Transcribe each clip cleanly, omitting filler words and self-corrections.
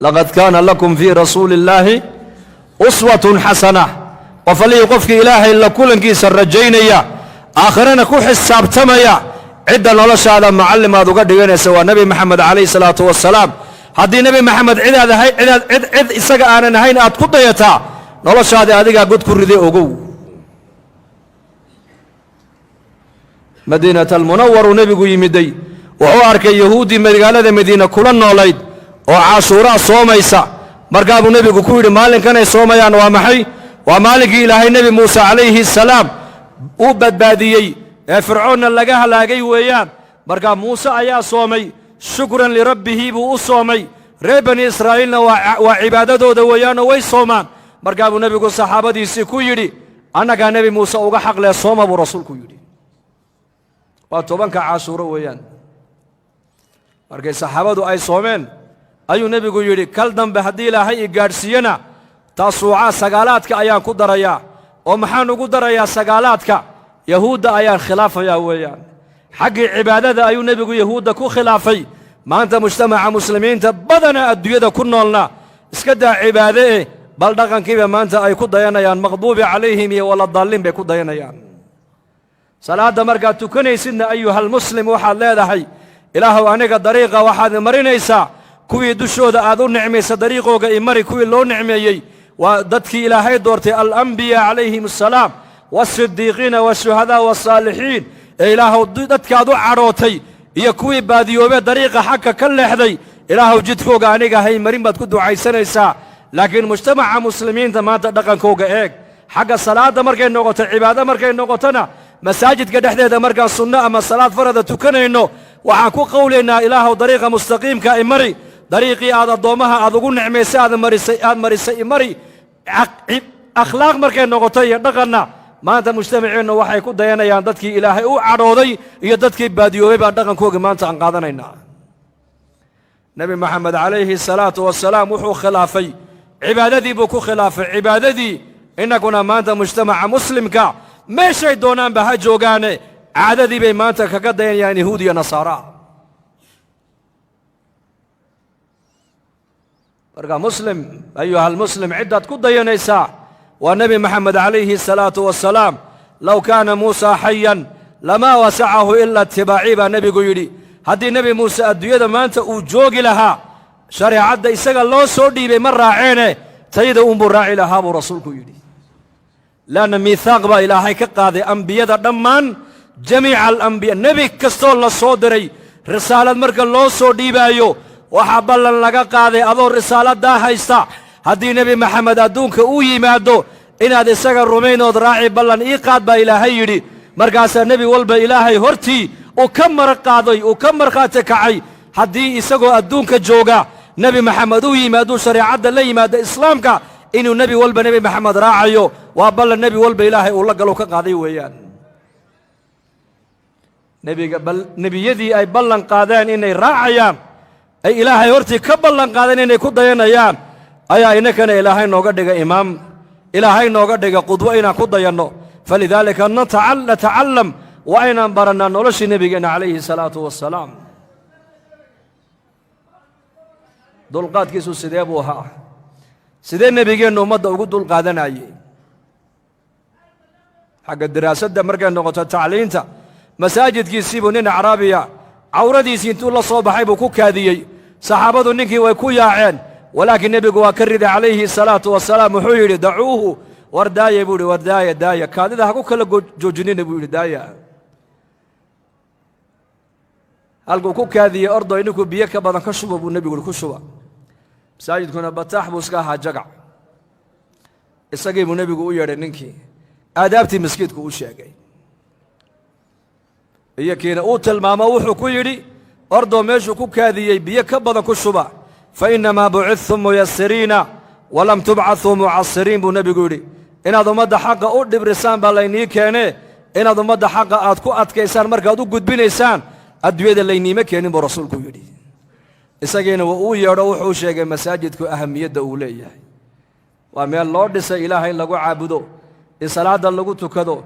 لقد كان لكم في رسول الله أسوة حسنة وفلي قفك إلهي إلا كل كيس الرجينية آخرين كوحس سابتمية عدة نلش على معلم هذا قد يجينا سوى نبي محمد عليه الصلاة والسلام هذه نبي محمد عد إسقى أنا نهين أتقضيتها نلش هذه قد كردي أجو مدينة المنور نبي يمدي وعارك يهودي مدينة مدينة كلنا وليد وعاشوراء صوميسا مرقاب النبي كوير مالك كان يصوميان ومحي ومالك إلهي النبي موسى عليه السلام وبد باديي فرعون لقاها لاقي ويان مرقاب موسى أيا صومي شكرا لربه بو صومي ربني إسرائيل وعبادته دويان ويصومان مرقاب النبي صحابة دي سيكويري أنا كان نبي موسى وقا حق له صوم أبو رسول كويري وطبعا عاشوراء ويان مرقاب صحابة أي صومين ayuu nabigu yiri kal dambe hadii ilaahay i gaarsiiyana taasuuca sagaalaadka ayaan ku darayaa oo maxaan ugu darayaa sagaalaadka yahuuda ayaan khilaafaya weeyaan xaqi cibaadada ayuu nabigu yahuuda ku khilaafay maanta mujtamaca muslimiinta badana adduunyada ku noolna iska daa cibaade bal dhaqankiiba maanta ay ku dayanayaan maqduubi calayhim iyo wala dallin bay ku dayanayaan salaada marka tukanaysidna ayuhal muslim waxaad leedahay ilaahu aniga dariiqa waxaad marinaysaa kuwii dushooda aad u nicmaysa dariiqooga imari kuwii loo nicmeeyey waa dadkii ilaahay doortay al-anbiya calayhim assalaam was-siddiiqiina wash-shuhadaa was-saalixiin ee ilaahu dadkaad u cadhootay iyo kuwii baadiyoobee dariiqa xagga ka leexday ilaahu jidkooga aniga hay marin baad ku ducaysanaysaa laakiin mujtamaca muslimiinta maanta dhaqankooga eeg xagga salaada markay noqoto cibaado markay noqotona masaajidka dhexdeeda markaan sunno ama salaad farada tukanayno waxaan ku qowlaynaa ilaahu dariiqa mustaqiimka imari dariiqii aad addoomaha aad ugu nicmaysay aad marisay imari akhlaaq markay noqoto iyo dhaqanna maanta mujtamaceenna waxay ku dayanayaan dadkii ilaahay u cadhooday iyo dadkii baadiyoobay baan dhaqankooga maanta aan qaadanaynaa nabi maxamed calayhi salaatu wasalaam wuxuu khilaafay cibaadadii buu ku khilaafay cibaadadii innaguna maanta mujtamaca muslimka meeshay doonaanba ha joogaane caadadii bay maanta kaga dayanayaan yahuud iyo nasaara marka muslim ayuha almuslim ciddaad ku dayanaysaa waa nebi maxamed calayhi salaatu wasalaam low kaana muusa xayan lamaa wasacahu ila itibaaci baa nebigu yidhi haddii nebi muuse adduunyada maanta uu joogi lahaa shareecadda isaga loo soo dhiibay ma raaceene tayada uunbuu raaci lahaa buu rasuulku yidhi laanna miithaaq baa ilaahay ka qaaday ambiyada dhammaan jamiica alambiya nebi kastoo la soo diray risaalad marka loo soo dhiibaayo waxaa ballan laga qaaday adoo risaaladaa haysta haddii nebi maxamed adduunka uu yimaado inaad isaga rumaynood raaci ballan ii qaad baa ilaahay yidhi markaasaa nebi walba ilaahay hortii uu ka marqaaday uu ka markhaati kacay haddii isagoo adduunka jooga nebi maxamed uu yimaaduu shareecadda la yimaado islaamka inuu nebi walba nebi maxamed raacayo waa ballan nebi walba ilaahay uu la galo ka qaaday weeyaan nebiyadii ay ballan qaadeen inay raacayaan ay ilaahay hortii ka ballan qaadeen inay ku dayanayaan ayaa inakana ilaahay nooga dhiga imaam ilaahay nooga dhiga qudwo inaan ku dayanno falidaalika natacallam waa inaan barannaa noloshii nebigeenna calayhi salaatu wassalaam dulqaadkiisu sidee buu ahaa sidee nebigeennu ummadda ugu dulqaadanayey xagga diraasadda markay noqoto tacliinta masaajidkiisiibuu nin acraabiya cawradiisii intuu la soo baxay buu ku kaadiyey saxaabadu ninkii way ku yaaceen walaakiin nebigu waa ka riday calayhi salaatu wasalaam wuxuu yidhi dacuuhu war daaya buu yidhi war daaya kaadida ha ku kala joojinina buu yidhi daaya halkuu ku kaadiyey ordo ninkuu biyo ka badan ka shuba buu nebigu yidhi ku shuba masaajidkuna bataax buu iska ahaa jagac isagii buu nebigu u yeedhay ninkii aadaabtii maskiidku u sheegay iyo kiina uu tilmaamo wuxuu ku yidhi ordoo meeshuu ku kaadiyey biyo ka badan ku shuba fa innamaa bucidtum muyasiriina walam tubcathuu mucasiriin buu nebigu yidhi inaad ummadda xaqa u dhibrisaan baa laynii keenee inaad ummadda xaqa aad ku adkaysaan markaad u gudbinaysaan adduunyada layniima keenin buu rasuulku yidhi isagiina uu yeedho wuxuu sheegay masaajidku ahamiyadda uu leeyahay waa meel loo dhisay ilaahay in lagu caabudo in salaadda lagu tukado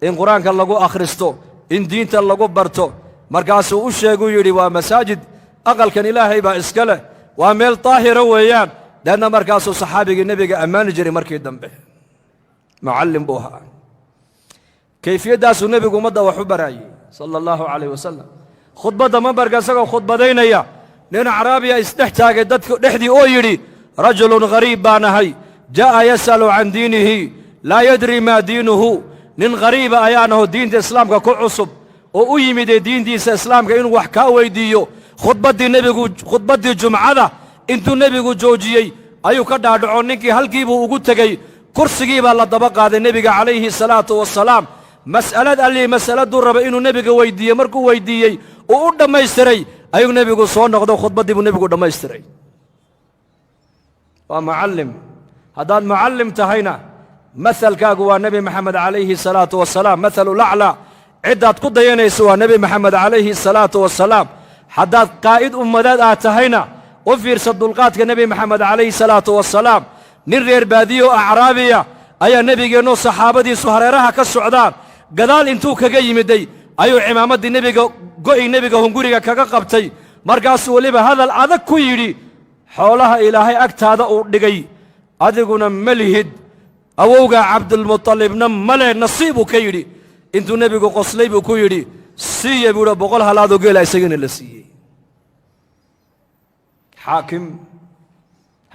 in qur-aanka lagu akhristo in diinta lagu barto markaasuu u sheeguu yidhi waa masaajid aqalkan ilaahay baa iska leh وميل طاهرة ويان لأن مركز صحابي النبي أمان جري مركي دمبه معلم بوها كيفية داس النبي مضى وحبراي صلى الله عليه وسلم خطبة ما برقصة خطبة دينيا لأن عربية استحتاج دحدي أويري رجل غريب بانهي جاء يسأل عن دينه لا يدري ما دينه نين غريب أيانه دين الإسلام كعصب وأيمد دين الإسلام كإنه وحكا ويديو خطبة النبي خطبة الجمعة انتو النبي جوجيي أيو كدا دعونك هل كيبو وقلتكي كرسي بالله طبق هذا النبي عليه الصلاة والسلام مسألة اللي مسألة درب إنه النبي ويديي مركو ويديي وقدام ما يستري أيو النبي صون نقدو خطبة دي النبي قدام ما يستري ومعلم هذا المعلم تهينا مثل كاقوى النبي محمد عليه الصلاة والسلام مثل الأعلى عدة قد ينسوا النبي محمد عليه الصلاة والسلام حداد قائد أمداد آتهينا وفير صدقات النبي محمد عليه الصلاة والسلام نرير باديو أعرابية أي النبي جنو صحابة دي سهريرها كالسعدان قدال انتو كجي مدي أيو عمامد النبي قوي النبي هنقولي كقبتي مرقاس وليبا هذا الأذى كويري حولها إلهي أكت هذا أردقي أدقنا ملهد أووغا عبد المطلب نملي نصيبه كيري انتو النبي قصليبه كيري سيئ بودا بقولها لا دو قيل أيساقين اللي سيئ حاكم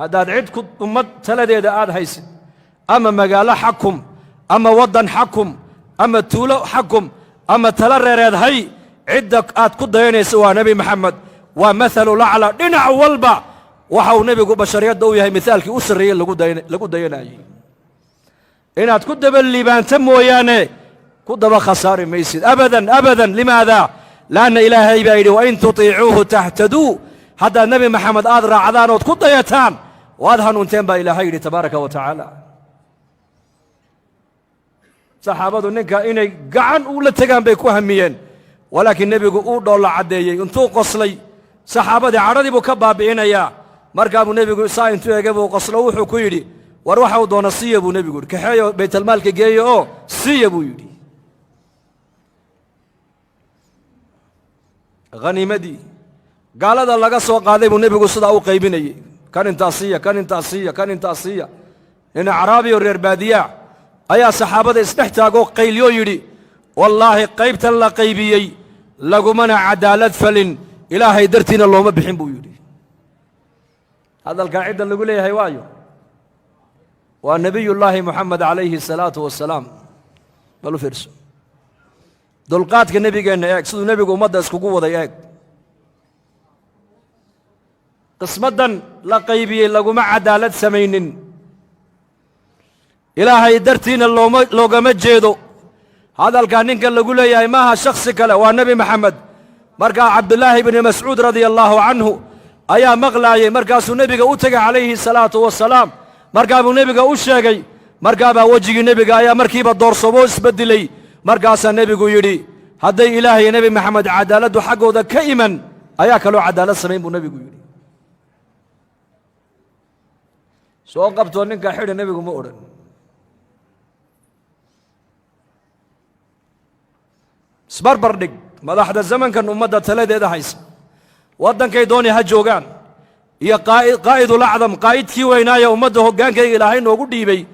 هذا عد كنت أمد تلدي دا آد هيسن أما مقالة حكم أما وطن حكم أما تولو حكم أما تلرر هي عدك آد كنت ديني سوى نبي محمد ومثل الأعلى دينع والبا وحاو نبي بشريات دوية هي مثالك أسرية لقود دينا إن آد كنت بالليبان تمو ياني كنت بخسار ميسيد أبدا أبدا لماذا؟ لأن إلهي بايدي وإن تطيعوه تهتدوا هذا النبي محمد آذر عذان وتكون يتان وأذهن انتين با إلهي تبارك وتعالى صحابة ننكا إني قعن أولا تقان بيكو هميين ولكن النبي قول دولة عديي انتو قصلي صحابة عرضي بكبا بإنيا مركب النبي قول ساين تو يقبو قصلو وحو يدي وروحوا دون السيبو النبي قول كحيو بيت المال كجيو سيبو يدي غنيمة دي قال هذا لقى سوق هذا النبي قول صدا وقيبيني كان انتاسية كان انتاسية كان انتاسية إن عربي ورير بادية أيا صحابة استحتاجوا قيليو يدي والله قيبت الله قيبيي لقوا منع عدالة فلن إلهي درتنا اللهم بحبه يدي هذا القاعدة اللي يقول لي هيوايو والنبي الله محمد عليه الصلاة والسلام قالوا فرسو دلقات النبي قال إياك سيدو النبي قال مدى اسكو قوة إياك قسمدا لقيبي لقوا مع عدالة سمين إلهي درتين اللوغة مجيدو هذا الكانين قال يقول لي ماها شخص كلا والنبي محمد مرقى عبد الله بن مسعود رضي الله عنه أيا مغلاي مرقى النبي أوتق عليه الصلاة والسلام مرقى النبي أوشاقي مرقى وجه النبي أيا مركيب الدور صبوس بدلي مرقى النبي يري هذا إلهي نبي محمد عدالة حقه ذا كيما أيا كلو عدالة سنين النبي يري سو قبتوا أنك حيد النبي مؤرن سبر بردق مدحد الزمن كان أمده ثلاثة ده حيس ودن كيدوني هجوجان هي قائد الأعظم قائد كي وينايا أمده هجان كي إلهين وقول ديبي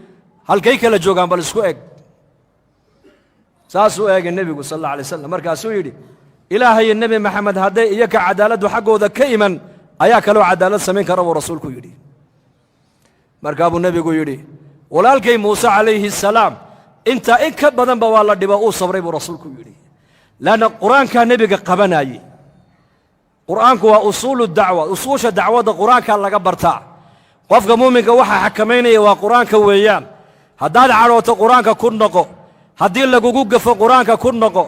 هل كي كلا جوجان بالسكو إج ساسو إج النبي صلى الله عليه وسلم مركز يدي إلهي النبي محمد هذا إياك عدالة حقه ذا كيمن أياك لو عدالة سمين كرم رسولك يدي مركب النبي يدي ولالكي موسى عليه السلام أنت إنك بدن بوالله دبا صبري برسولك يدي لأن القرآن كان نبي قبناي القرآن هو أصول الدعوة أصول الدعوة القرآن كان لقبرتها قفق مؤمن وحا حكميني وقرآن كويان هداد عروة القرآن كنقو هدين لقوقوق في القرآن كنقو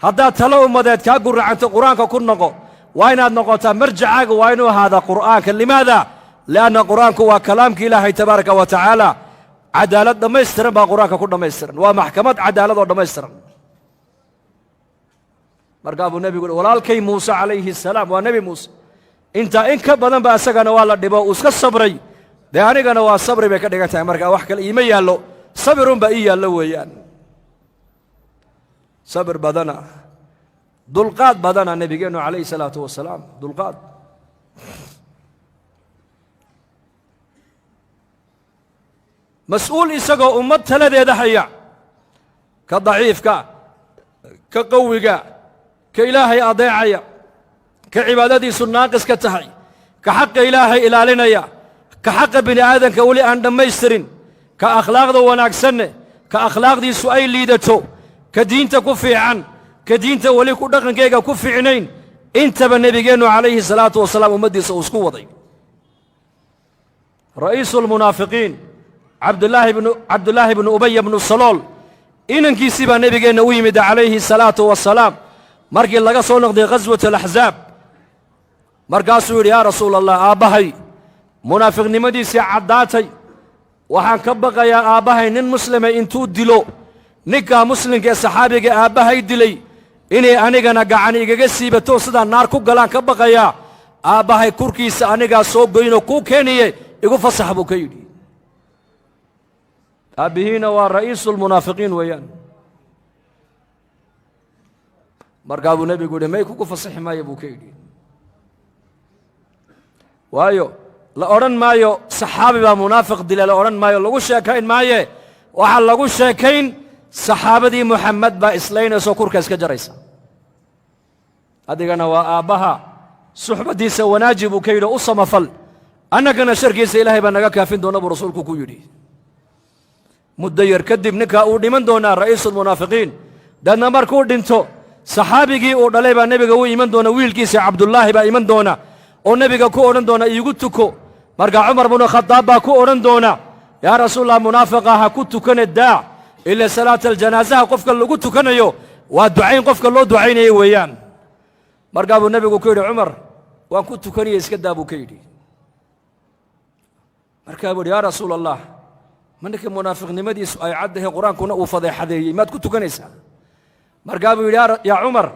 هداد تلو مدد كاقر عن القرآن كنقو وين النقطة مرجعك وين هذا القرآن لماذا؟ لأن القرآن هو كلامك إلهي تبارك وتعالى عدالة دميسترن بقرآن كن دميسترن ومحكمة عدالة دميسترن مرقاب النبي يقول ولالكي موسى عليه السلام ونبي موسى انت انك بدن باسغنا ولا دبا اسك صبري ده انغنا وا صبري بك دغتا مرقا wax kale iima yaalo sabirun ba yaalo weeyaan sabir badana dulqaad badana nabigeenu alayhi salatu wasalaam dulqaad mas-uul isagoo ummad taladeeda haya ka daciifka ka qawiga ka ilaahay adeecaya ka cibaadadiisu naaqis ka tahay ka xaqa ilaahay ilaalinaya ka xaqa bini aadanka weli aan dhammaystirin ka akhlaaqda wanaagsanne ka akhlaaqdiisu ay liidato ka diinta ku fiican ka diinta weli ku dhaqankayga ku fiicnayn intaba nebigeennu calayhi salaatu wasalaam ummaddiisa uu isku waday ra'iisu lmunaafiqiin cabdullaahi bnu ubaya bnu salool inankiisii baa nebigeenna u yimid calayhi salaatu wasalaam markii laga soo noqday ghaswat alaxzaab markaasuu yidhi yaa rasuula allah aabbahay munaafiqnimadiisii caddaatay waxaan ka baqayaa aabbahay nin muslima intuu dilo ninkaa muslimka ee saxaabiga aabbahay dilay inay anigana gacan igaga siibato sidaan naar ku galaan ka baqayaa aabbahay kurkiisa anigaa soo goynoo kuu keeniye igu fasax buu ka yidhi aabbihiina waa ra'iisulmunaafiqiin weeyaan markaa buu nebigu yidhi may kugu fasaxi maayo buu ka yidhi waayo la odhan maayo saxaabi baa munaafiq dila la odhan maayo lagu sheekayn maaye waxaa lagu sheekayn saxaabadii muxamed baa islaynayso kurka iska jaraysa adigana waa aabbaha suxbaddiisa wanaaji buu ka yidhi u samafal annagana sharkiisa ilaahay baa naga kaafin doona buu rasuulku ku yidhi muddo yar kadib ninkaa uu dhiman doonaa ra'iisulmunaafiqiin dadna markuu dhinto saxaabigii uu dhalay baa nebiga u iman doona wiilkiisa cabdullaahi baa iman doona oo nebiga ku odhan doona iigu tuko markaa cumar bnu khadaab baa ku odhan doona yaa rasuulallah munaafiqa ha ku tukane daac ila salaata aljanaasaha qofka lagu tukanayo waa ducayn qofka loo ducaynaya weeyaan markaa buu nebigu ku yidhi cumar waan ku tukanaya iska daa buu ka yidhi markaa buu yidhi yaa rasuula allah ma ninka munaafiqnimadiisu ay caddahay qur-aankuna uu fadeexadeeyey maad ku tukanaysaa markaa buu yidhi yaa cumar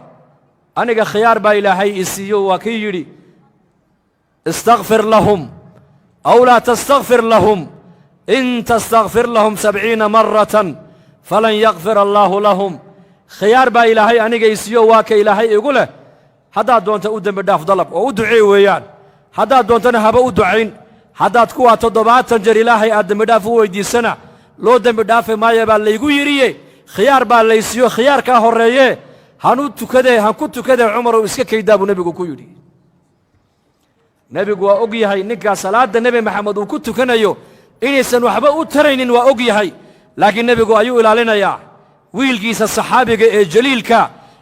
aniga khiyaar baa ilaahay i siiyo waa kii yidhi istakfir lahum aw laa tastakfir lahum in tastakfir lahum 70 maratan falan yakfir allaahu lahum khiyaar baa ilaahay aniga i siiyo waa ka ilaahay igu leh haddaad doonta u dembi dhaaf dalab oo u duceey weeyaan haddaad doontana haba u ducayn haddaad kuwaa 70 jeer ilaahay aad dembi dhaaf u weyddiisana loo dembi dhaafi maayo baa laygu yidhiye khiyaar baa laysiiyo khiyaarkaa horreeye han ku tukadee cumarow iska kaydaa buu nebigu ku yidhi nebigu waa og yahay ninkaa salaadda nebi maxamed uu ku tukanayo inaysan waxba u taraynin waa og yahay laakiin nebigu ayuu ilaalinayaa wiilkiisa saxaabiga ee jaliilka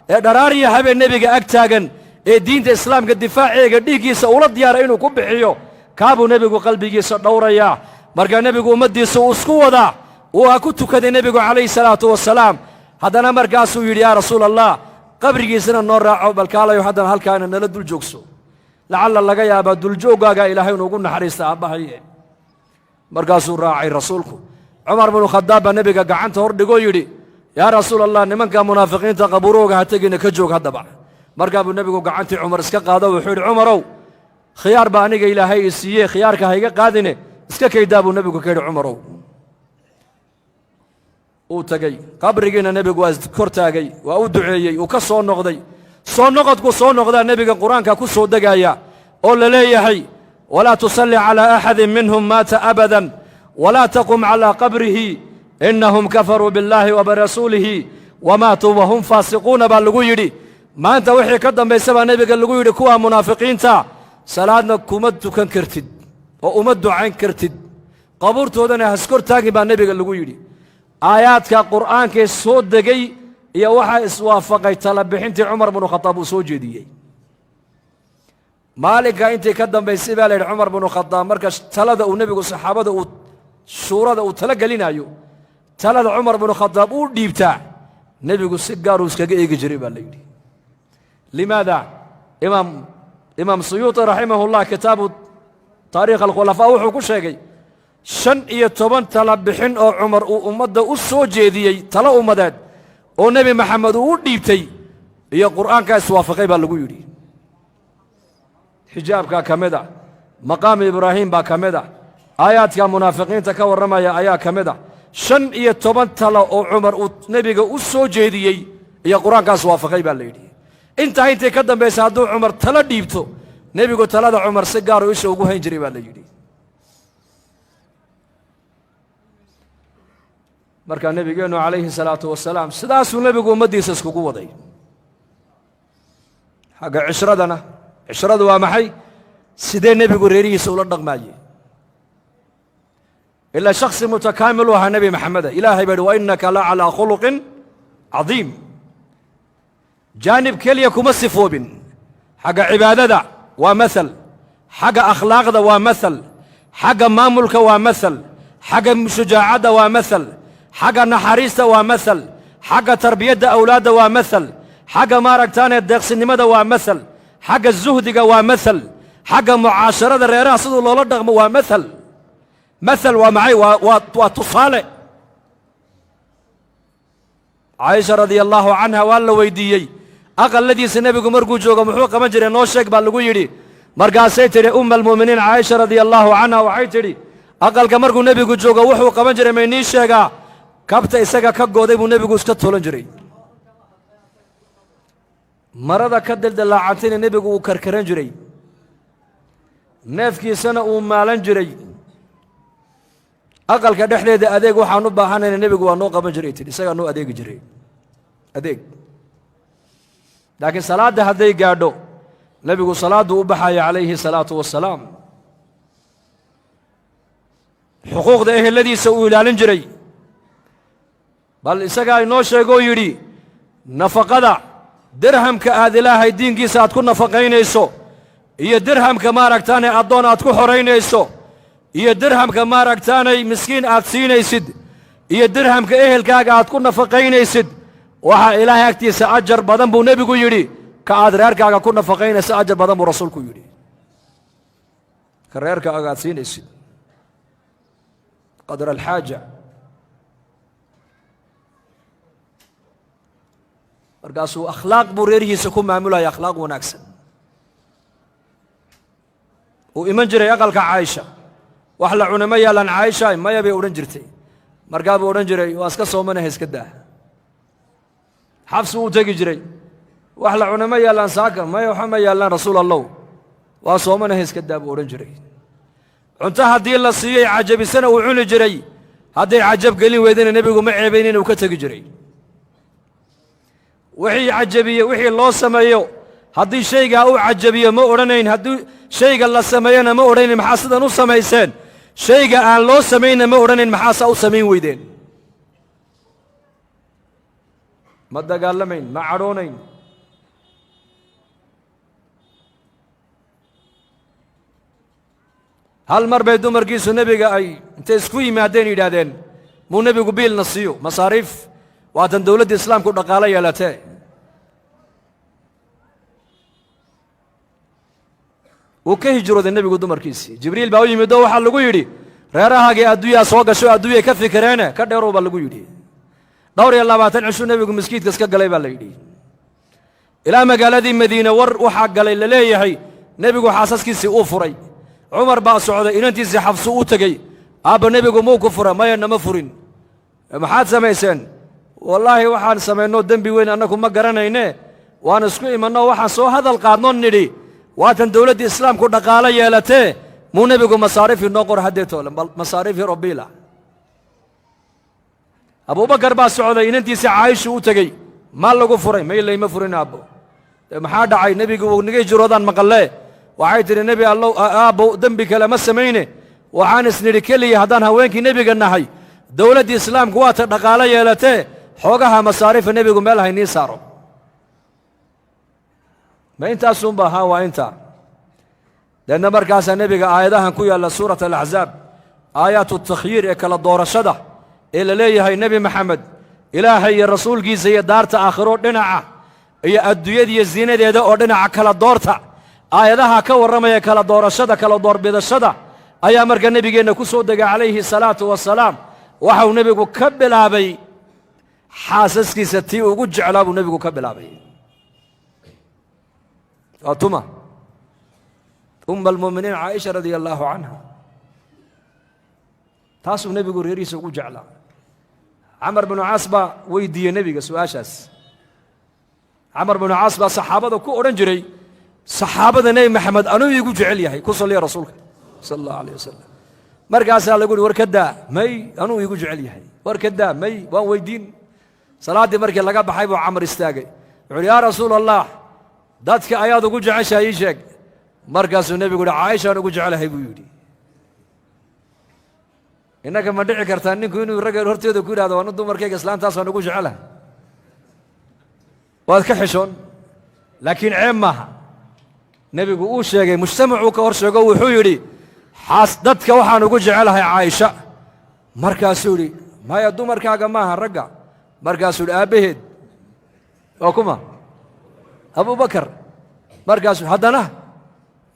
ee dharaariya habeen nebiga ag taagan ee diinta islaamka difaaceega dhiiggiisa ula diyaara inuu ku bixiyo kaabuu nebigu qalbigiisa dhowrayaa markaa nebigu ummaddiisa uu isku wadaa uu ha ku tukaday nebigu calayhi salaatu wasalaam haddana markaasuu yidhi yaa rasuula allah qabrigiisana noo raaco balkaalayo haddana halkaana nala dul joogso lacalla laga yaabaa duljooggaagaa ilaahay inuugu naxariista aabbahaye markaasuu raacay rasuulku cumar binu khadaab baa nebiga gacanta hor dhigoo yidhi yaa rasuula allah nimanka munaafiqiinta qabuurooga ha tegina ka joog haddaba markaa buu nebigu gacantii cumar iska qaado wuxuu yidhi cumarow khiyaar baa aniga ilaahay i siiyee khiyaarka ha iga qaadine iska kaydaa buu nebigu ka yidhi cumarow uu tegey qabrigiina nebigu waa kor taagay waa u duceeyey uu ka soo noqday soo noqodku soo noqdaa nebiga qur-aanka ku soo degaaya oo la leeyahay walaa tusalli calaa axadin minhum maata abadan walaa taqum calaa qabrihi innahum kafaruu billaahi wa birasuulihi wamaatuu wahum faasiquuna baa lagu yidhi maanta wixii ka dambaysa baa nebiga lagu yidhi kuwaa munaafiqiinta salaadna kuma tukan kartid oo uma ducayn kartid qabuurtoodana haskor taagin baa nebiga lagu yidhi aayaadka qur'aankee soo degay iyo waxaa iswaafaqay tala bixintii cumar binu khadaab uu soo jeediyey maalinka intii ka dambaysay baa la yidhi cumar binu khadaab marka talada uu nebigu saxaabada uu shuurada uu tala gelinayo talada cumar binu khadaab uu dhiibtaa nebigu si gaaruu iskaga eegi jiray baa la yidhi limaada imaam suyuuطi raximahullah kitaabu taariikh alkhulafaa wuxuu ku sheegay 15 tala bixin oo cumar uu ummadda u soo jeediyey tala ummadeed oo nebi maxamed uu u dhiibtay iyo qur'aankaa iswaafaqay baa lagu yidhi xijaabkaa ka mid a maqaami ibraahiim baa ka mid a aayaadka munaafiqiinta ka warramaya ayaa ka mid a 15 talo oo cumar uu nebiga u soo jeediyey iyo qur-aankaas waafaqay baa la yidhi intaa intay ka dambaysa hadduu cumar talo dhiibto nebigu talada cumar si gaaruu isha ugu hayn jiray baa la yidhi markaa nebigeennu calayhi salaatu wasalaam sidaasuu nebigu ummaddiisa iskugu waday xagga cishradana cishradu waa maxay sidee nebigu reerihiisa ula dhaqmaayey ilaa shakhsi mutakaamil u ahaa nebi maxameda ilaahay baa yidhi wa innaka la calaa khuluqin cadiim jaanib keliya kuma sifoobin xagga cibaadada waa maal xagga akhlaaqda waa maal xagga maamulka waa maal xagga shujaacadda waa maal xagga naxariista waa maal xagga tarbiyadda awlaadda waa maal xagga maaragtaanee deeqsinimada waa maal xagga zuhdiga waa maal xagga mucaasharada reeraha siduu loola dhaqmo waa maal maal waa maxay waa tusaale caaisha radia allaahu canha waa la weydiiyey aqalladiisa nebigu markuu joogo muxuu qaban jiray noo sheeg baa lagu yidhi markaasay tidhi umma almu'miniin caaisha radia allaahu canha waxay tidhi aqalka markuu nebigu joogo wuxuu qaban jiray maynii sheegaa kabta isaga ka gooday buu nebigu iska tolan jiray marada ka daldalaacantayna nebigu uu karkaran jiray neefkiisana uu maalan jiray aqalka dhexdeeda adeeg waxaan u baahanayna nebigu waa noo qaban jiray tidhi isagaa noo adeegi jiray adeeg laakiin salaadda hadday gaadho nebigu salaadduu u baxaya calayhi salaatu wassalaam xuquuqda eheladiisa uu ilaalin jiray bal isagaa inoo sheegoo yidhi nafaqada dirhamka aad ilaahay diinkiisa aad ku nafaqaynayso iyo dirhamka maaragtaanay addoon aad ku xoraynayso iyo dirhamka maaragtaanay miskiin aad siinaysid iyo dirhamka ehelkaaga aad ku nafaqaynaysid waxaa ilaahay agtiisa ajar badan buu nebigu yidhi ka aad reerkaaga ku nafaqaynaysa ajar badan buu rasuulku yidhi ka reerkaaga aad siinaysid qadra alxaaja markaasuu akhlaaq buu reerihiisa ku maamulaya akhlaaq wanaagsan uu iman jiray aqalka caaisha wax la cuna ma yaallaan caaisha maya bay odhan jirtay markaa buu odhan jiray waa iska soomanaha iska daa xabsi wuu tegi jiray wax la cuna ma yaallaan saaka maya waxa ma yaallaan rasuul allow waa soomanaha iska daa buu odhan jiray cunto haddii la siiyey cajabisana uu cuni jiray hadday cajab gelin weydana nebigu ma ceebaynin uu ka tegi jiray wixii cajabiye wixii loo sameeyo haddii shaygaa uu cajabiyo ma odhanayn haddii shayga la sameeyona ma odhanayn maxaa sidan u samayseen shayga aan loo samaynna ma odhanayn maxaasaa u samayn weydeen ma dagaalamayn ma cadhoonayn hal mar bay dumarkiisu nebiga ay intay isku yimaadeen yidhaahdeen muu nebigu biilna siiyo masaariif waatan dowladda islaamku dhaqaalo yeelatee wuu ka hijrooday nebigu dumarkiisii jibriil baa u yimid oo waxaa lagu yidhi reerahaagii adduunyaa soo gasho adduunyay ka fikireene ka dheerow baa lagu yidhi 22 cishuu nebigu maskiidka iska galay baa la yidhi ilaa magaaladii madiine war waxaa galay la leeyahay nebigu xaasaskiisii uu furay cumar baa socday inantiisii xabsu u tegey aabba nebigu muu ku fura maya nama furin maxaad samayseen wallaahi waxaan samaynoo dembi weyn annagu ma garanayne waan isku imanno waxaan soo hadal qaadno nidhi waatan dowladda islaamku dhaqaalo yeelatee muu nebigu masaariif inoo qor haddee toolan bal masaariifii robiila abubakar baa socday inantiisii caayishu u tegey maa lagu furay maylayma furin aabbo maxaa dhacay nebigu wuu naga hijroodaan maqallee waxay tidhi nebi allow aabbo dembi kale ma samayne waxaan isnidhi keliya haddaan haweenkii nebiga nahay dowladdii islaamku waata dhaqaalo yeelatee xoogaha masaariifa nebigu meel haynii saaro ma intaasunba haa waa intaa deedna markaasaa nebiga aayadahan ku yaalla suurat alaxzaab aayaatu takhyiir ee kala doorashada ee la leeyahay nebi maxamed ilaahay iyo rasuulkiisa iyo daarta aakhiro dhinaca iyo adduunyadiiyo ziinadeeda oo dhinaca kala doorta aayadaha ka warramaya kala doorashada kala doorbidashada ayaa marka nebigeenna ku soo degay calayhi salaatu wasalaam waxau nebigu ka bilaabay xaasaskiisa tii ugu jeclaa buu nebigu ka bilaabay waa tuma umma almu'miniin caaisha radia allaahu canha taasuu nebigu reerihiisa ugu jeclaa camar binu caas baa weydiiyey nebiga su'aashaas camar binu caas baa saxaabada ku odhan jiray saxaabada nebi maxamed anuu iigu jecel yahay ku salliya rasuulka sala allahu alayh wasalam markaasaa lagu yidhi war ka daa may anuu iigu jecel yahay war ka daa may waan weydiin salaaddii markii laga baxay buu camar istaagay wuxuu yidhi yaa rasuula allah dadka ayaad ugu jeceshahay ii sheeg markaasuu nebigu yidhi caaishaan ugu jecelahay buu yidhi innaka ma dhici kartaa ninku inuu ragga horteeda ku yidhahdo waanu dumarkayga islaantaasaan ugu jecelahay waad ka xishoon laakiin ceeb maaha nebigu uu sheegay mujtamacuu ka hor sheego wuxuu yidhi dadka waxaan ugu jecelahay caaisha markaasuu yidhi maya dumarkaaga maaha ragga markaasuu yidhi aabbaheed waa kuma abubakar markaasuu haddana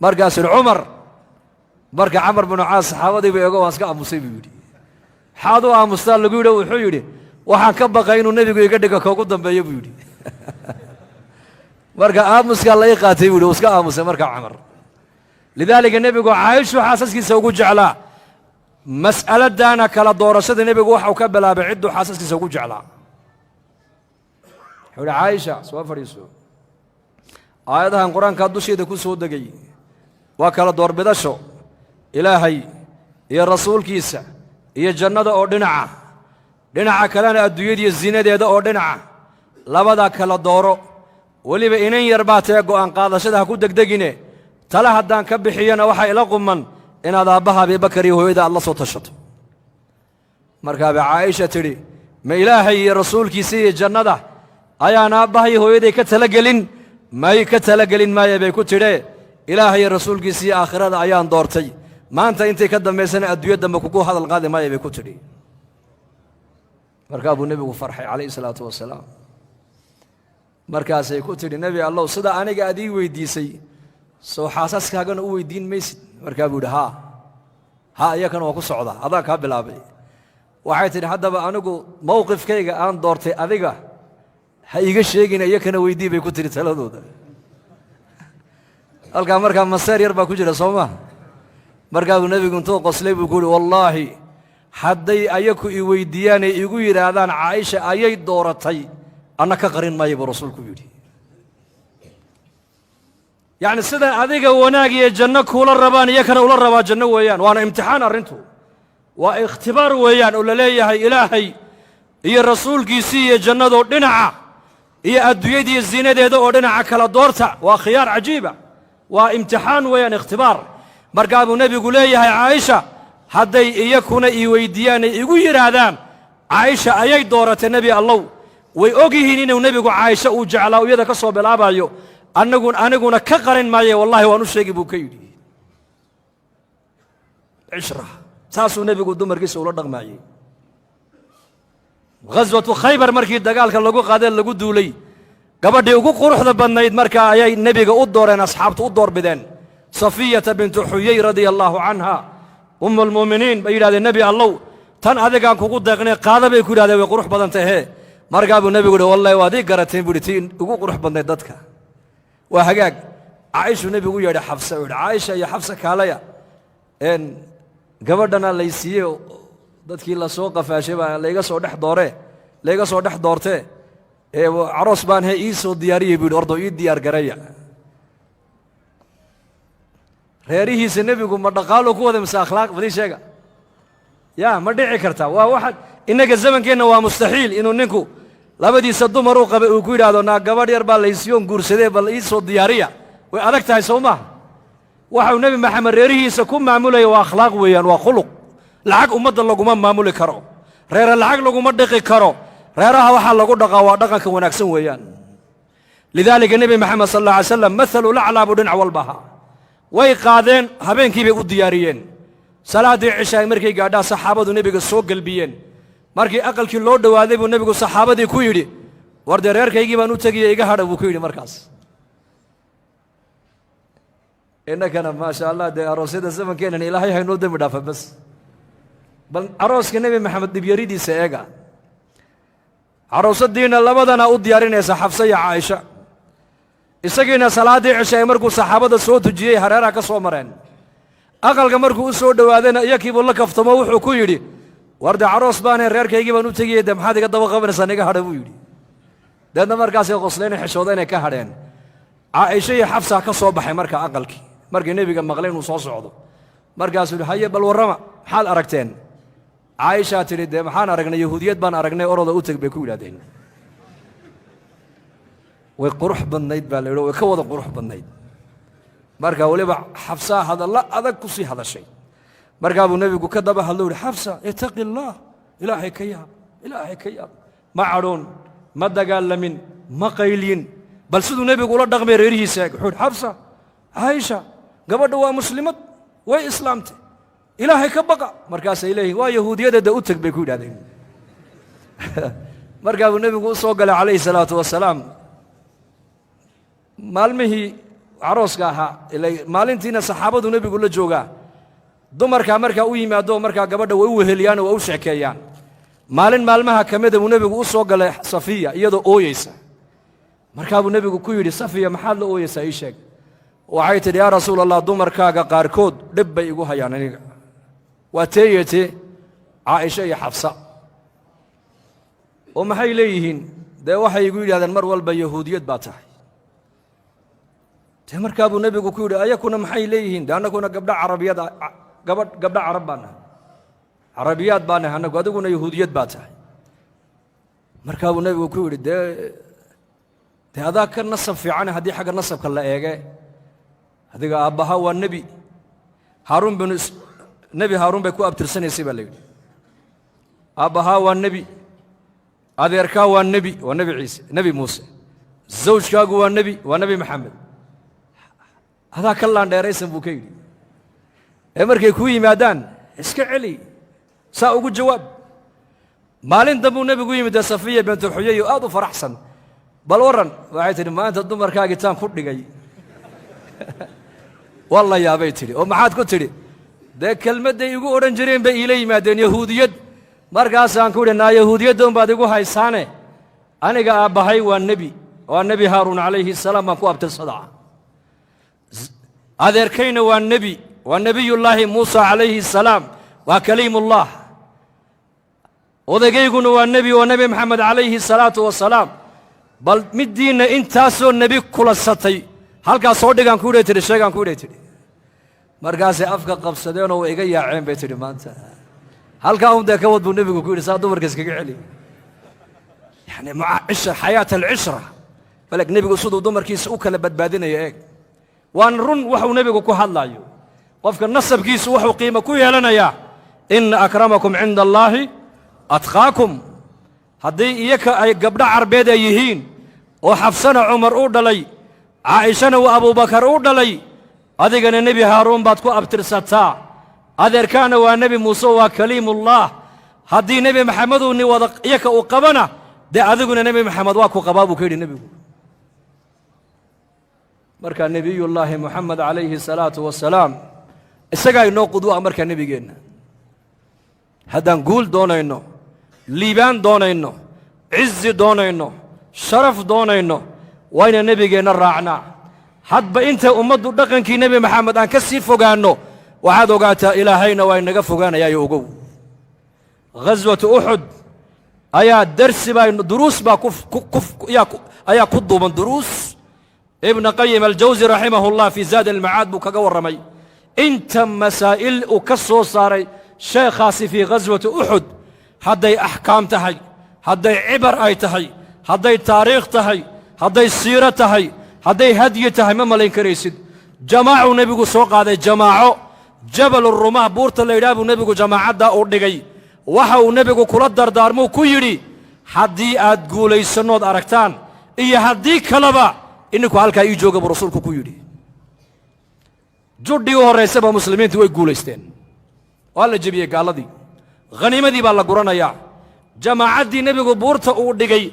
markaasuu yidhi cumar marka camar binu caas saxaabadiiba eego waan iska aamusay buu yidhi maxaad u aamustaa lagu yidhi wuxuu yidhi waxaan ka baqay inuu nebigu iga dhiga koogu dambeeyo buu yidhi marka aamuskaa la ii qaatay buu yidhi uu iska aamusay marka camar lidaalika nebigu caaishu xaasaskiisa ugu jeclaa mas'aladdaana kala doorashada nebigu waxau ka bilaabay cidduu xaasaskiisa ugu jeclaa wuxuu yidhi caaisha soo fadhiiso aayadahan qur-aankaa dusheeda ku soo degay waa kala doorbidasho ilaahay iyo rasuulkiisa iyo jannada oo dhinaca kalena adduunyadiiyo zinadeeda oo dhinaca labadaa kala dooro weliba inan yar baa tee go'aan qaadashada ha ku degdegine tale haddaan ka bixiyana waxaa ila quman inaad aabbaha abibakar iyo hooyada aad la soo tashato markaabay caaisha tidhi ma ilaahay iyo rasuulkiisa iyo jannada ayaan aabbaha iyo hooyaday ka talagelin may ka talagelin maaya bay ku tidhee ilaahay iyo rasuulkiisa iyo aakhirada ayaan doortay maanta intay ka dambaysana adduunya dambe kugu hadal qaadi maaya bay ku tidhi markaa buu nebigu farxay calayhi salaatu wasalaam markaasay ku tidhi nebi allow sida aniga aad ii weyddiisay soo xaasaskaagana u weyddiin maysid markaa buu yidhi haa iyakana waa ku socdaa adaa kaa bilaabay waxay tidhi haddaba anigu mowqifkayga aan doortay adiga ha iiga sheegina iyakana weydii bay ku tidhi taladooda halkaa markaa maseer yar baa ku jira soo maa markaa buu nebigu intuu qoslay buu ku yidhi wallaahi hadday ayaku i weyddiiyaan ay igu yidhaahdaan caaisha ayay dooratay anna ka qarin maayo buu rasuulku yidhi yacni sida adiga wanaag iyo janno kuula rabaan iyakana ula rabaa janno weeyaan waana imtixaan arrintu waa ikhtibaar weeyaan oo la leeyahay ilaahay iyo rasuulkiisii iyo jannadoo dhinaca iyo adduunyadiiyo zinadeeda oo dhinaca kala doorta waa khiyaar cajiiba waa imtixaan weeyaan ikhtibaar markaa buu nebigu leeyahay caaisha hadday iyakuna ii weyddiiyaan ay igu yidhaahdaan caaisha ayay dooratay nebi allow way og yihiin inuu nebigu caaisha uu jeclaa iyada ka soo bilaabayo aniguna ka qarin maaye wallahi waan u sheegi buu ka yidhi cishra saasuu nebigu dumarkiisa ula dhaqmaayey ghaswatu khaybar markii dagaalka lagu qaadee lagu duulay gabadhii ugu quruxda badnayd markaa ayay nebiga u dooreen asxaabtu u doorbideen safiyata bintu xuyey radia allaahu canha umu almu'miniin bay yidhahdeen nebi allow tan adigaan kugu deeqnay qaada bay ku yidhahdeen way qurux badan tahe markaa buu nebigu yidhi wallahi waad ii garateen buu yidhi tii ugu qurux badnayd dadka waa hagaag caaishuu nebigu u yeedhay xabsa uu yidhi caaisha iyo xabsa kaalaya gabadhana laysiiyey dadkii la soo qafaashay baa layga soo dhex doortee caroos baan he ii soo diyaariyey buu yidhi ordo ii diyaar garaya reerihiisa nebigu ma dhaqaalo ku wada mise akhlaaq badii sheega yaa ma dhici karta waa waxaad innaga zamankeenna waa mustaxiil inuu ninku labadiisa dumar u qabay uu ku yidhaahdo naa gabadh yar baa laysiyoon guursadee bal ii soo diyaariya way adag tahay sow maaha waxau nebi maxamed reerihiisa ku maamulaya waa akhlaaq weeyaan waa khuluq lacag ummadda laguma maamuli karo reere lacag laguma dhiqi karo reeraha waxaa lagu dhaqaa waa dhaqanka wanaagsan weeyaan lidaalika nebi maxamed sal alla alay slam maalu laclaa buu dhinac walba ahaa way qaadeen habeenkii bay u diyaariyeen salaaddii cishaay markay gaadhaa saxaabadu nebiga soo gelbiyeen markii aqalkii loo dhowaaday buu nebigu saxaabadii ku yidhi war dee reerkaygii baan u tegiye iga hadha buu ku yidhi markaas innakana maasha allah dee aroosyada zamankeennan ilaahay haynoo dembi dhaafa bas bal arooska nebi maxamed dhibyaridiisa eega caroosadiina labadana u diyaarinaysa xabsa iyo caaisha isagiina salaaddii cishaay markuu saxaabada soo tujiyey hareeraha ka soo mareen aqalka markuu u soo dhowaadayna iyakiibuu la kaftamo wuxuu ku yidhi war dee caroos baanee reerkaygii baan u tegiyey dee maxaad iga daba qabanaysaa niga hadha buu yidhi deedna markaasay qoslayna xishooda inay ka hadheen caaisha iyo xabsaa ka soo baxay marka aqalkii markii nebiga maqlay inuu soo socdo markaasuu yidhi haye bal warrama maxaad aragteen caaishaa tidhi dee maxaan aragnay yahuudiyad baan aragnay oroda u teg bay ku yidhahdeen way qurux badnayd baa la yidhi way ka wada qurux badnayd marka weliba xabsaa hadalla adag ku sii hadashay markaa buu nebigu ka daba hadlo yidhi xabsa itaqi allaah ilaahay ka yaab ma cadhoon ma dagaalamin ma qaylyin bal siduu nebigu ula dhaqmay reerihiisa wuxuu yidhi xabsa caaisha gabadha waa muslimad way islaamtay ilaahay ka baqa markaasay leeyihin waa yahuudiyadeeda u teg bay ku yidhahdeen markaa buu nebigu u soo galay calayhi salaatu wasalaam maalmihii carooska ahaa maalintiina saxaabadu nebigu la joogaa dumarkaa markaa u yimaado markaa gabadha way u weheliyaan oo waa u sheekeeyaan maalin maalmaha ka mida buu nebigu u soo galay safiya iyadoo ooyeysa markaa buu nebigu ku yidhi safiya maxaad la ooyeysaa ii sheeg waxay tidhi yaa rasuul allah dumarkaaga qaarkood dhib bay igu hayaan aniga waa teeyetee caaisha iyo xabsa oo maxay leeyihiin dee waxay igu yidhahdeen mar walba yahuudiyad baa tahay dee markaa buu nebigu ku yidhi ayakuna maxay leeyihiin dee annaguna gabdha carab baan nahay carabiyaad baan nahay annagu adiguna yahuudiyad baa tahay markaa buu nebigu ku yidhi dee adaa ka nasab fiicane haddii xagga nasabka la eege adiga aabbaha waa nebi nebi haaruun bay ku abtirsanaysay baa la yidhi aabbahaa waa nebi adeerkaa waa nebi ciise nebi muuse zawjkaagu waa nebi maxamed adaa ka laandheeraysan buu ka yidhi ee markay kuu yimaadaan iska celi saa ugu jawaab maalin dambuu nebigu yimid ee safiya bintu xuyay oo aad u faraxsan bal warran waxay tidhi maanta dumarkaagii taan ku dhigay waa la yaabay tidhi oo maxaad ku tidhi dee kelmadday igu odhan jireen bay iila yimaadeen yahuudiyad markaasaan ku idhi naa yahuudiyadda unbaad igu haysaane aniga aabbahay waa nebi haaruun calayhi salaam baan ku abtirsadaa adeerkayna waa nebiyullaahi muusa calayhi salaam waa kaliimullah odayguna waa nebi maxamed calayhi salaatu wasalaam bal middiinna intaasoo nebi kulansatay halkaas soo dhigaan ku idhay tidhi sheegaan ku idhay tidhi markaasay afka qabsadeenoo way iga yaaceen bay tidhi maanta halkaa un dee ka wad buu nebigu ku yidhi saa dumarka iskaga celi yani xayaat alcishra baleg nebigu siduu dumarkiisa u kala badbaadinayo eeg waan run waxuu nebigu ku hadlaayo qofka nasabkiisu wuxuu qiimo ku yeelanayaa ina akramakum cinda allaahi atqaakum haddii iyaka ay gabdho carbeed ay yihiin oo xabsana cumar u dhalay caaishana uu abubakar u dhalay adigana nebi haaruun baad ku abtirsataa adeerkaana waa nebi muuse waa kaliimullah haddii nebi maxameduu ni wada iyaka uu qabana dee adiguna nebi maxamed waa ku qabaa buu ka yidhi nebigu marka nebiyullaahi moxamed calayhi salaatu wasalaam isagaa inoo qudwa marka nebigeenna haddaan guul doonayno liibaan doonayno cizi doonayno sharaf doonayno waa inaan nebigeenna raacnaa hadba intay ummaddu dhaqankii nebi maxamed aan ka sii fogaanno waxaad ogaataa ilaahayna waa inaga fogaanayaayo ogow ghaswatu uxud ayaa darsi baa duruus baa ayaa ku duuban duruus ibna qayim aljawsi raximahullah fii zaad almacaad buu kaga warramay inta masaa'il uu ka soo saaray sheekhaasi fii ghaswati uxud hadday axkaam tahay hadday cibar ay tahay hadday taariikh tahay hadday siiro tahay hadday hadyi tahay ma malayn karaysid jamaacuu nebigu soo qaaday jamaaco jabalurumah buurta la yidhaha buu nebigu jamaacaddaa uu dhigay waxa uu nebigu kula dardaarmuu ku yidhi haddii aad guulaysannood aragtaan iyo haddii kaleba ininku halkaa ii jooga buu rasuulku ku yidhi judhii u horraysaba muslimiintu way guulaysteen waa la jebiyey gaaladii khaniimadii baa la guranayaa jamaacaddii nebigu buurta uu dhigay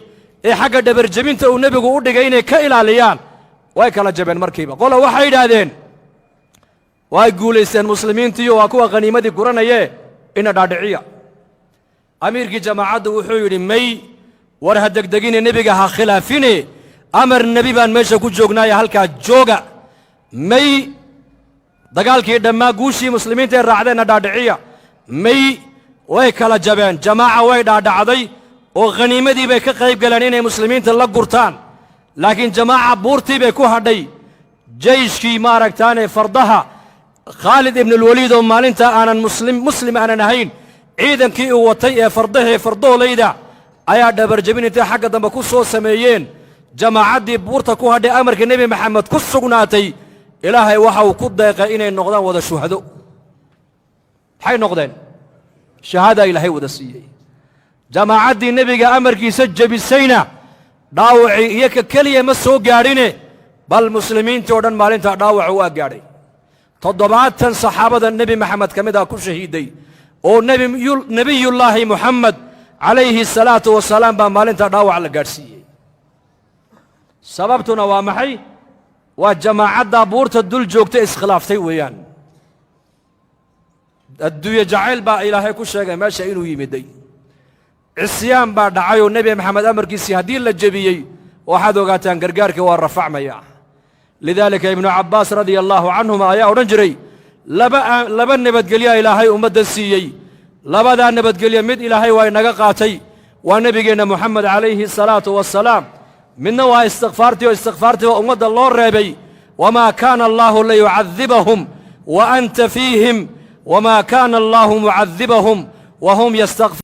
ee xagga dhabarjebinta uu nebigu u dhigay inay ka ilaaliyaan way kala jabeen markiiba qola waxay yidhaahdeen way guulaysteen muslimiintiiyo waa kuwa khaniimadii guranayee ina dhaadhiciya amiirkii jamaacaddu wuxuu yidhi may war ha degdegine nebiga ha khilaafine amar nebi baan meesha ku joognaaye halkaa jooga may dagaalkii dhammaa guushii muslimiinta ay raacdeenna dhaadhiciya may way kala jabeen jamaaca way dhaadhacday oo khaniimadii bay ka qayb galeen inay muslimiinta la gurtaan laakiin jamaaca buurtii bay ku hadhay jeyshkii maaragtaane fardaha khaalid ibn alwaliid oo maalinta aanan muslim aanan ahayn ciidankii uu watay ee fardoolayda ayaa dhabarjabin intay xagga dambe ku soo sameeyeen jamaacaddii buurta ku hadhay amarka nebi maxamed ku sugnaatay ilaahay waxa uu ku deeqay inay noqdaan wada shuhado maxay noqdeen shahaada ilaahay wada siiyey jamaacaddii nebiga amarkiisa jebisayna dhaawacii iyo ka keliya ma soo gaadhine bal muslimiintii oo dhan maalintaa dhaawacu waa gaadhay 70 saxaabada nebi maxamed ka mid ah ku shahiiday oo nebiyullaahi muxamed calayhi salaatu wasalaam baa maalintaa dhaawac la gaadhsiiyey sababtuna waa maxay waa jamaacadda buurta dul joogta iskhilaaftay weeyaan adduunye jacayl baa ilaahay ku sheegay meesha inuu yimiday cisyaan baa dhacay oo nebi maxamed amarkiisii haddii la jebiyey waxaad ogaataan gargaarkii waa rafacmaya lidaalika ibnu cabbaas radia allaahu canhuma ayaa odhan jiray laba nabadgelyaa ilaahay ummaddan siiyey labadaa nabadgelya mid ilaahay waa inaga qaatay waa nebigeenna moxamed calayhi salaatu wasalaam midna waa istikfaartii oo istikfaartiiba ummadda loo reebay wamaa kaana allaahu layucadibahum wa anta fiihim wamaa kaana allaahu mucadibahum wahum yastakfir